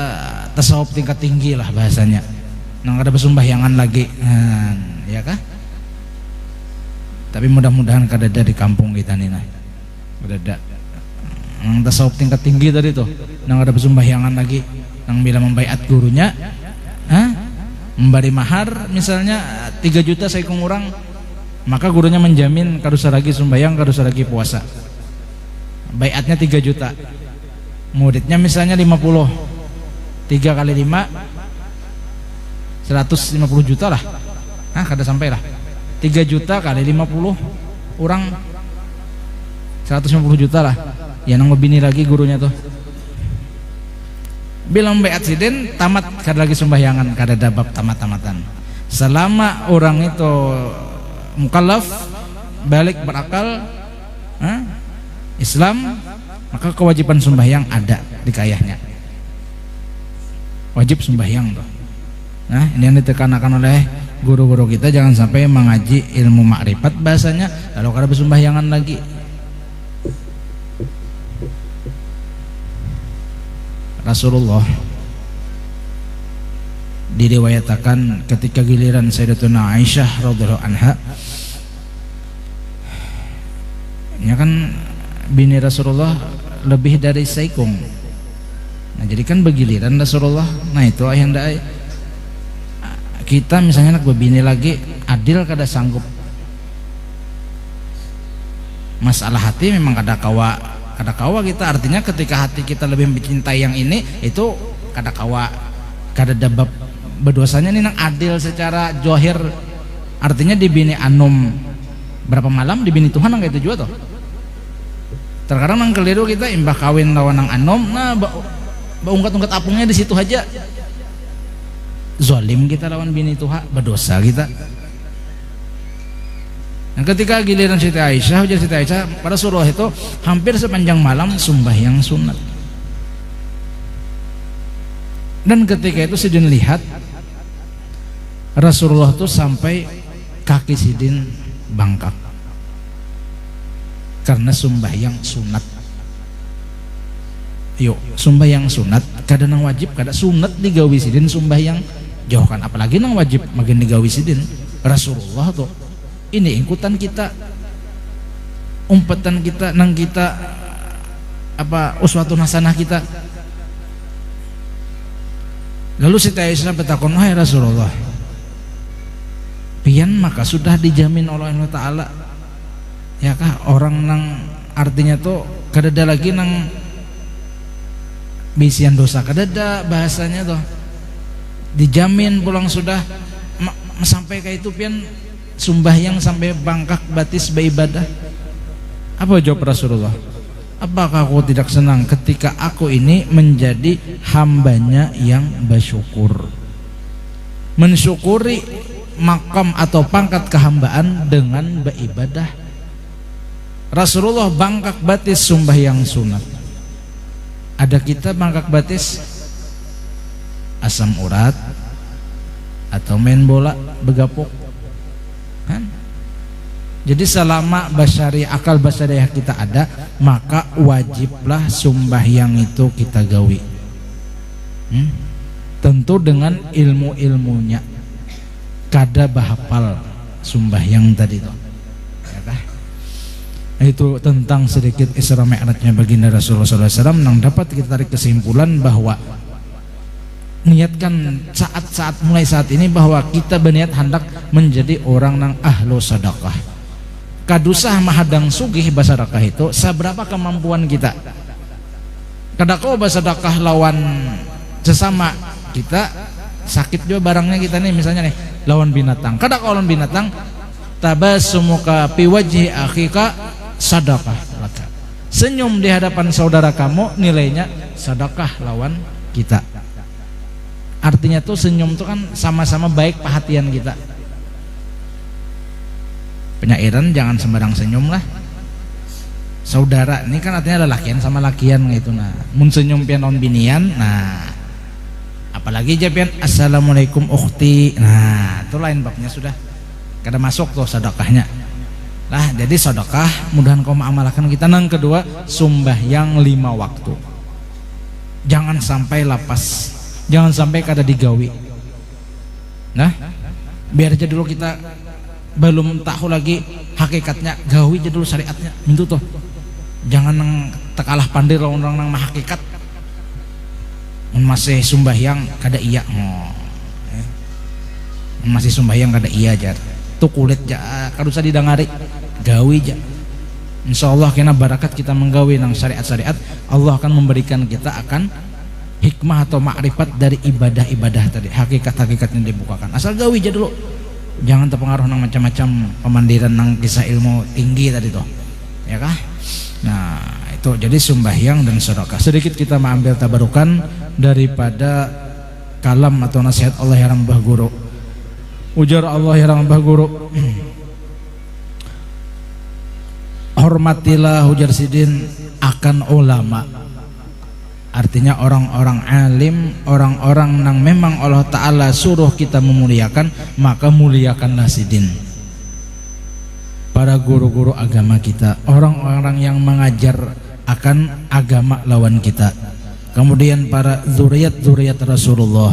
tasawuf tingkat tinggi lah bahasanya, nang ada persembahyangan lagi, ya kah? Tapi mudah-mudahan kada ada di kampung kita nih, kada ada nang tasawuf tingkat tinggi tadi tuh, nang ada persembahyangan lagi, nang bila membaiat gurunya, memberi mahar misalnya 3 juta saya kurang, maka gurunya menjamin kadusa lagi sembahyang, kadusa lagi puasa. Baiatnya 3 juta, muridnya misalnya 50, 3 kali 5 150 juta lah, kada sampai lah, 3 juta kali 50 orang 150 juta lah, ya nang bini lagi gurunya tuh. Bilang baiat sidin tamat kada lagi sembahyangan, kada ada bab tamat-tamatan. Selama orang itu mukallaf, balik berakal, Islam, maka kewajiban sembahyang ada di kayahnya. Wajib sembahyang tuh. Nah, ini yang ditekankan oleh guru-guru kita, jangan sampai mengaji ilmu makrifat bahasanya lalu kada bersembahyangan lagi. Rasulullah diriwayatkan ketika giliran Sayyidatuna Aisyah radhiyallahu anha, ya kan bini Rasulullah lebih dari saikung. Nah, jadi kan begiliran Rasulullah. Nah, itu yang kita misalnya nak berbini lagi adil kada sanggup. Masalah hati memang kada kawa kita, artinya ketika hati kita lebih mencintai yang ini, itu kada kawa, kada dabab berdosanya ini nang adil secara johir, artinya dibini anum berapa malam dibini Tuhan nang itu juga toh. Terkadang nang keliru kita imbah kawin lawan nang anom, nah ungkat-ungkat apungnya di situ aja. Zalim kita lawan bini tuha, berdosa kita. Nah, ketika giliran Siti Aisyah, ujar Siti Aisyah, pada surah itu hampir sepanjang malam sembahyang sunat. Dan ketika itu Sidin lihat Rasulullah itu sampai kaki Sidin bangkak karena sembahyang sunat. Yuk, sembahyang sunat kada nang wajib, kada sunat digawi Sidin sembahyang jauhkan, apalagi nang wajib makin digawi Sidin. Rasulullah tuh ini ikutan kita, umpetan kita, nang kita apa uswatun hasanah kita. Lalu Siti Aisyah bertakon, wahai Rasulullah, pian maka sudah dijamin oleh Allah Ta'ala, ya kah orang nang artinya tuh kadada lagi nang bisian dosa, kadada bahasanya tuh dijamin pulang sudah sampai kayak itu pian sumbahyang sampai bangkak batis beribadah. Apa jawab Rasulullah? Apakah aku tidak senang ketika aku ini menjadi hambanya yang bersyukur, mensyukuri makam atau pangkat kehambaan dengan beribadah. Rasulullah bangkak batis sembahyang sunat. Ada kita bangkak batis asam urat atau main bola begapuk kan? Jadi selama akal basyariah kita ada, maka wajiblah sembahyang itu kita gawi. Tentu dengan ilmu-ilmunya. Kada bahapal sembahyang tadi itu. Ya kah? Itu tentang sedikit Isra Mi'rajnya baginda Rasulullah SAW, yang dapat kita tarik kesimpulan bahwa niatkan mulai saat ini bahwa kita berniat hendak menjadi orang nang ahlu sadaqah. Kadusah mahadang sugih basadakah itu seberapa kemampuan kita. Kadako basadakah lawan sesama kita, sakit juga barangnya kita nih, misalnya nih lawan binatang. Kadako lawan binatang, tabasumuka fi wajhi akhika sadaqah laka. Senyum di hadapan saudara kamu nilainya sedekah lawan kita. Artinya tuh senyum tuh kan sama-sama baik perhatian kita. Penyairan jangan sembarang senyum lah. Saudara ini kan artinya lelakian sama lakian gitu. Nah, mun senyum pian on binian, nah apalagi aja pian assalamualaikum ukhti, nah itu lain babnya sudah. Kada masuk tuh sedekahnya. Lah jadi sedekah mudahan kau mengamalkan kita. Nang kedua sembahyang 5 waktu. Jangan sampai lapas, jangan sampai kada digawi. Nah, biar aja dulu kita belum tahu lagi hakikatnya, gawi aja dulu syariatnya. Itu tuh. Jangan nang tekalah pandir orang nang hakikat. Masih sembahyang kada iya. Masih sembahyang kada iya aja. Tuh kulit aja kada usah didangari. Gawi aja. Insyaallah kena barakat kita menggawi nang syariat-syariat, Allah akan memberikan kita akan hikmah atau makrifat dari ibadah-ibadah tadi, hakikat-hakikat yang dibukakan. Asal gawi aja dulu. Jangan terpengaruh nang macam-macam pemandiran nang kisah ilmu tinggi tadi tuh, ya kah? Nah itu jadi sembahyang dan sedekah. Sedikit kita mengambil tabarukan daripada kalam atau nasihat Allah yang rambah guru. Ujar Allah yang rambah guru, hormatilah ujar Sidin akan ulama. Artinya orang-orang alim, orang-orang yang memang Allah Ta'ala suruh kita memuliakan, maka muliakanlah Sidin. Para guru-guru agama kita, orang-orang yang mengajar akan agama lawan kita. Kemudian para zuriat-zuriat Rasulullah,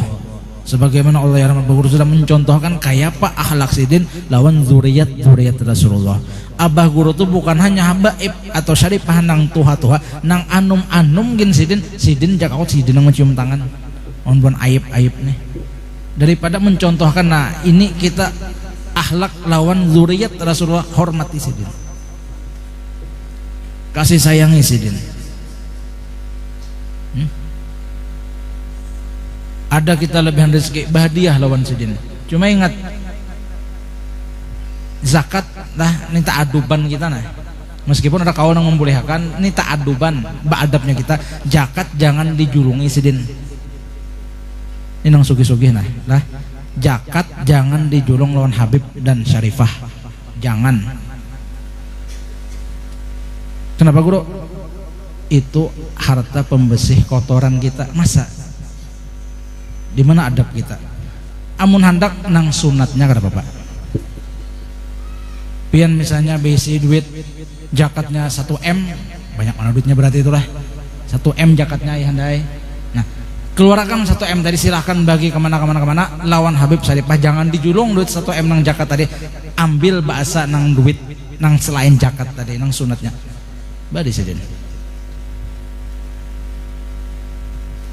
sebagaimana Allah yang Maha sudah mencontohkan kayak apa akhlak Sidin lawan zuriat-zuriat Rasulullah. Abah guru tuh bukan hanya habaib atau syarifah nang tuha-tuha, nang anum-anum gin Sidin jakakot Sidin nang mencium tangan. Onbon aib-aib nih. Daripada mencontohkan, nah ini kita akhlak lawan zuriat Rasulullah, hormati Sidin. Kasih sayangi Sidin. Ada kita lebihan rezeki, bahdiah lawan Sidin. Cuma ingat zakat lah minta aduban kita nah. Meskipun ada kawan yang membolehkan, ini ta'aduban, ba'adabnya kita, zakat jangan dijulungi sidin. Ini nang sugih-sugih nah, zakat jangan dijulung lawan Habib dan Syarifah, jangan. Kenapa guru? Itu harta pembersih kotoran kita, masa? Di mana adab kita? Amun handak nang sunatnya kada Bapak. Pian misalnya besi duit zakatnya 1 M, banyak mana duitnya berarti itulah 1 M zakatnya ya handai. Nah, keluarkan 1 M tadi, silahkan bagi kemana lawan Habib Syarifah, jangan dijulung duit 1 M nang zakat tadi, ambil bahasa nang duit nang selain zakat tadi nang sunatnya badi sidin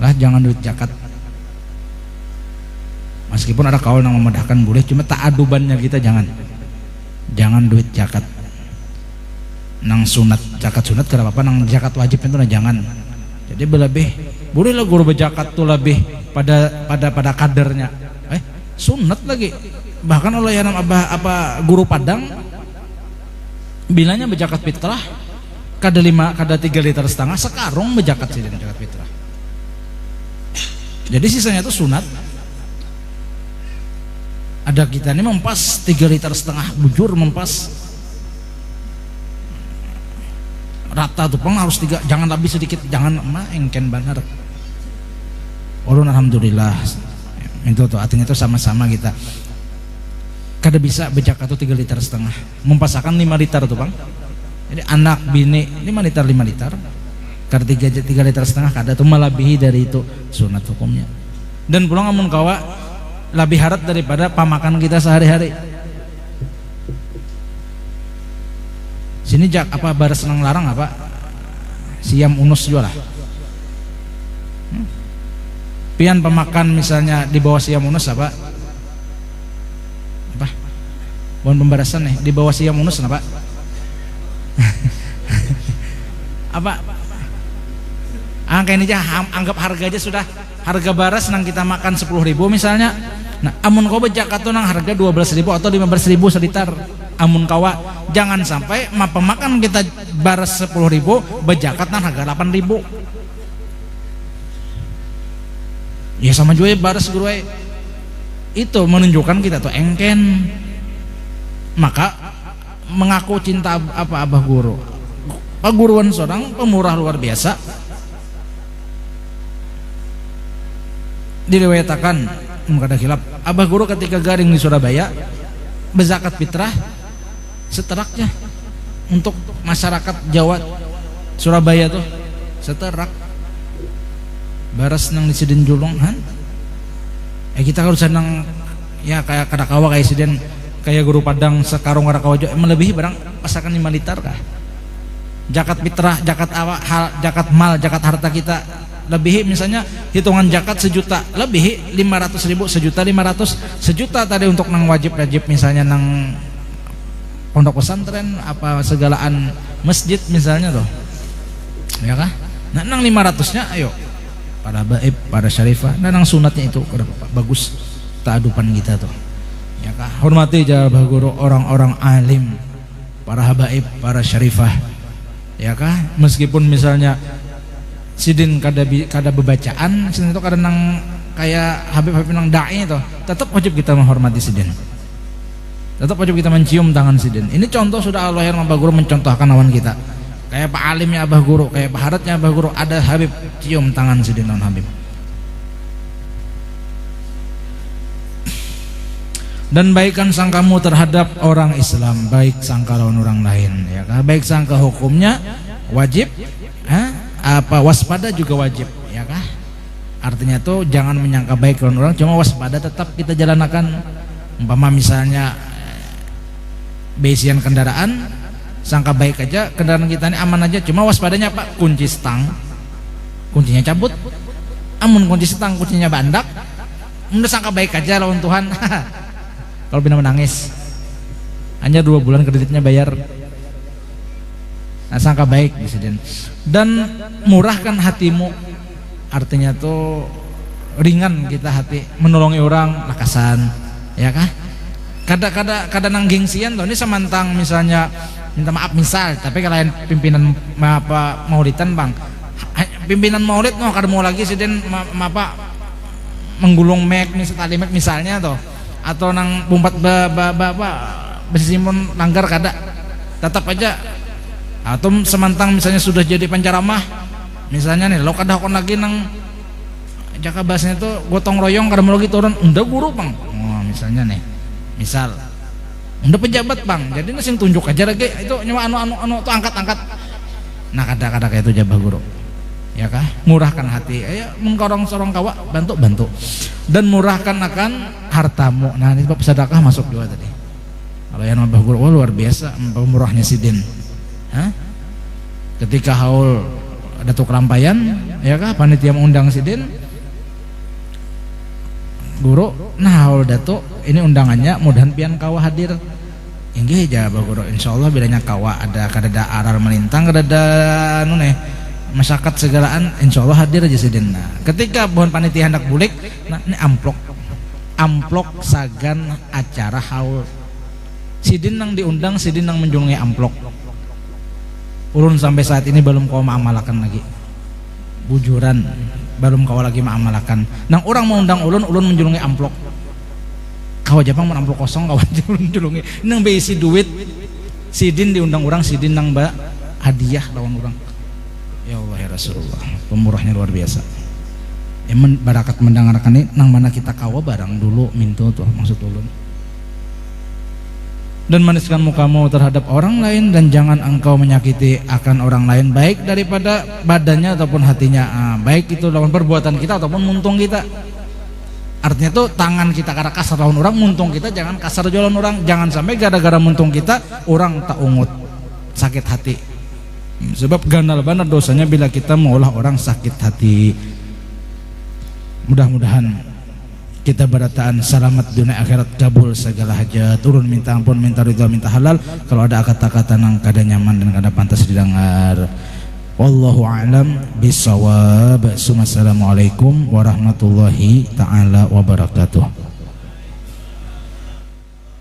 lah, jangan duit zakat. Meskipun ada kaul yang memudahkan boleh, cuma ta'adubannya kita jangan duit zakat nang sunat, zakat sunat kenapa apa nang zakat wajib itu nah jangan. Jadi berlebih boleh lah guru berzakat tuh lebih pada kadernya, sunat lagi. Bahkan oleh yang apa guru Padang bilangnya berzakat fitrah kada 3,5 liter sekarung berzakat sih dengan zakat fitrah. Jadi sisanya itu sunat. Ada kita ini mempas 3,5 liter bujur, mempas rata tuh peng harus 3, jangan lebih sedikit, jangan engken benar. Ulun alhamdulillah itu tuh artinya itu sama-sama kita kada bisa berzakat tuh 3,5 liter, mempasakan 5 liter tuh bang. Jadi anak bini 5 liter kada 3,5 liter kada tuh melebihi dari itu sunat hukumnya. Dan pulang amun kawa lebih harat daripada pamakan kita sehari-hari. Sini jak apa baras senang larang apa siam unus juga lah. Pian pemakan misalnya di bawah siam unus apa bon pembarasan nih di bawah siam unus apa apa angka ini aja anggap harga aja sudah, harga baras nang kita makan 10.000 misalnya. Nah, amun kau berzakat tuh nang harga 12.000 atau 15.000 selitar. Amun kawa jangan sampai pemakan kita baras 10.000 berzakat nang harga 8.000. Ya sama juga baras guru itu menunjukkan kita tuh engken. Maka mengaku cinta apa abah guru. Paguruan seorang pemurah luar biasa. Diriwayatakan kada khilaf abah guru ketika garing di Surabaya berzakat fitrah seteraknya untuk masyarakat Jawa Surabaya tuh seterak baras nang disiden julung han kita harus senang ya kayak kadakawa kayak siden kayak guru Padang sekarung kadakawa melebihi barang pasakan 5 liter kah zakat fitrah, zakat awak, zakat mal, zakat harta kita lebih misalnya hitungan zakat 1 juta lebih 500.000 1.500.000 1 juta tadi untuk nang wajib misalnya nang pondok pesantren apa segalaan masjid misalnya tuh ya kah nah nang 500-nya ayo pada baib pada syarifah nah nang sunatnya itu bagus ta'adupan kita tuh ya kah hormati jabah guru orang-orang alim para habaib para syarifah ya kah meskipun misalnya sidin kada bebacaan sidin itu kada nang kayak Habib nang dai itu tetap wajib kita menghormati sidin, tetap wajib kita mencium tangan sidin. Ini contoh sudah Allah yang Abah Guru mencontohkan lawan kita kayak Pak Alimnya Abah Guru, kayak Pak Haratnya Abah Guru, ada Habib cium tangan sidin lawan Habib. Dan baikkan sangkamu terhadap orang Islam, baik sangka lawan orang lain ya kah? Baik sangka hukumnya wajib apa waspada juga wajib ya kah? Artinya tuh jangan menyangka baik lawan orang, cuma waspada tetap kita jalankan. Umpama misalnya besian kendaraan sangka baik aja kendaraan kita ini aman aja, cuma waspadanya apa? Kunci stang kuncinya cabut, amun kunci stang kuncinya bandak, udah sangka baik aja lawan Tuhan. Kalau bina menangis hanya 2 bulan kreditnya bayar. Nah, sangka baik disini. Dan murahkan hatimu, artinya tuh ringan kita hati menolongi orang lakasan ya kah? Kada nang gengsian tuh ini samantang misalnya minta maaf misal, tapi kalau pimpinan apa maulidan bang, pimpinan maulid mau kada mau lagi siden apa menggulung mek tali mek misalnya atau nang bumpat besimun langgar kada, tetap aja atau semantang misalnya sudah jadi penceramah misalnya nih lo kada kon lagi nang jaka bahasanya itu gotong royong kada mau lagi turun unda guru bang, misalnya nih misal unda pejabat bang, jadi nasi tunjuk aja lagi itu nyawa anu tuh angkat nah kada kayak itu jabah guru ya kah, murahkan hati ayo mengkorong sorong kawa bantu dan murahkan akan hartamu. Nah ini bab sedekah masuk juga tadi kalau yang nambah guru luar biasa murahnya sidin. Ketika haul ada tuh kerampayan ya kah, panitia mengundang sidin guru nah haul datuk ini undangannya mudahan pian kawa hadir inggih jawab guru insyaallah bilanya kawa ada kadada aral melintang kadada anu nih masyarakat segalaan insyaallah hadir aja sidin. Nah ketika pohon panitia hendak bulik nah ini amplok sagan acara haul sidin nang diundang sidin nang menjungi amplok ulun sampai saat ini belum kau maamalakan lagi bujuran belum kau lagi maamalakan nang orang mengundang ulun menjulungi amplok kau Jepang mau amplok kosong kau menjulungi nang beisi duit sidin diundang orang sidin nang hadiah lawan orang ya Allah ya Rasulullah pemurahnya luar biasa barakat mendengarkan ini nang mana kita kawa barang dulu mintu tuh maksud ulun dan maniskan mukamu terhadap orang lain dan jangan engkau menyakiti akan orang lain baik daripada badannya ataupun hatinya, baik itu lawan perbuatan kita ataupun muntung kita. Artinya tuh tangan kita kada kasar lawan orang, muntung kita jangan kasar jualan orang, jangan sampai gara-gara muntung kita orang tak ungut sakit hati, sebab ganal benar dosanya bila kita mengolah orang sakit hati. Mudah-mudahan kita berataan selamat dunia akhirat, kabul segala hajat, turun minta ampun, minta ridha, minta halal. Kalau ada kata-kata nang kada nyaman dan kada pantas didengar, wallahu a'lam bisawab. Assalamualaikum warahmatullahi taala wabarakatuh.